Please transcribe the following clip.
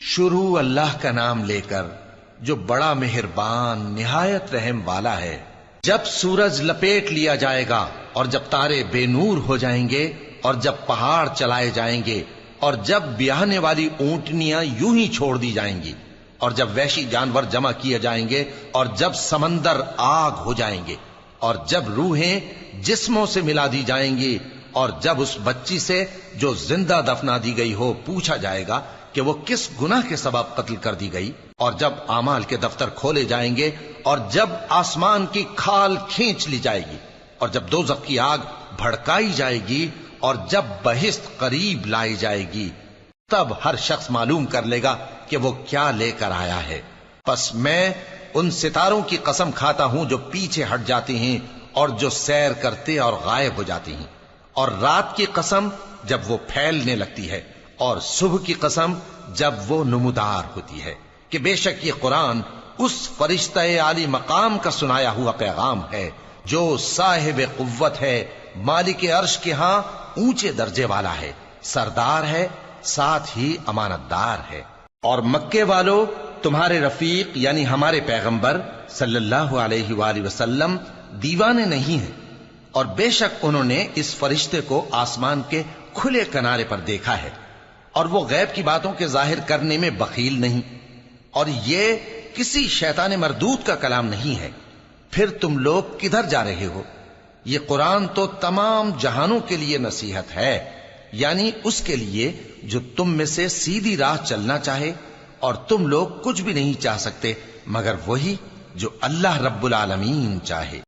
شروع اللہ کا نام لے کر جو بڑا مہربان نہایت رحم والا ہے۔ جب سورج لپیٹ لیا جائے گا اور جب تارے بے نور ہو جائیں گے اور جب پہاڑ چلائے جائیں گے اور جب بیاہنے والی اونٹنیاں یوں ہی چھوڑ دی جائیں گی اور جب وحشی جانور جمع کیے جائیں گے اور جب سمندر آگ ہو جائیں گے اور جب روحیں جسموں سے ملا دی جائیں گی اور جب اس بچی سے جو زندہ دفنا دی گئی ہو پوچھا جائے گا کہ وہ کس گناہ کے سبب قتل کر دی گئی، اور جب اعمال کے دفتر کھولے جائیں گے اور جب آسمان کی کھال کھینچ لی جائے گی اور جب دوزخ کی آگ بھڑکائی جائے گی اور جب بہشت قریب لائی جائے گی، تب ہر شخص معلوم کر لے گا کہ وہ کیا لے کر آیا ہے۔ پس میں ان ستاروں کی قسم کھاتا ہوں جو پیچھے ہٹ جاتے ہیں اور جو سیر کرتے اور غائب ہو جاتے ہیں، اور رات کی قسم جب وہ پھیلنے لگتی ہے، اور صبح کی قسم جب وہ نمودار ہوتی ہے، کہ بے شک یہ قرآن اس فرشتہ عالی مقام کا سنایا ہوا پیغام ہے جو صاحب قوت ہے، مالک عرش کے ہاں اونچے درجے والا ہے، سردار ہے، ساتھ ہی امانت دار ہے۔ اور مکے والو، تمہارے رفیق یعنی ہمارے پیغمبر صلی اللہ علیہ وآلہ وسلم دیوانے نہیں ہیں، اور بے شک انہوں نے اس فرشتے کو آسمان کے کھلے کنارے پر دیکھا ہے، اور وہ غیب کی باتوں کے ظاہر کرنے میں بخیل نہیں، اور یہ کسی شیطان مردود کا کلام نہیں ہے۔ پھر تم لوگ کدھر جا رہے ہو؟ یہ قرآن تو تمام جہانوں کے لیے نصیحت ہے، یعنی اس کے لیے جو تم میں سے سیدھی راہ چلنا چاہے، اور تم لوگ کچھ بھی نہیں چاہ سکتے مگر وہی جو اللہ رب العالمین چاہے۔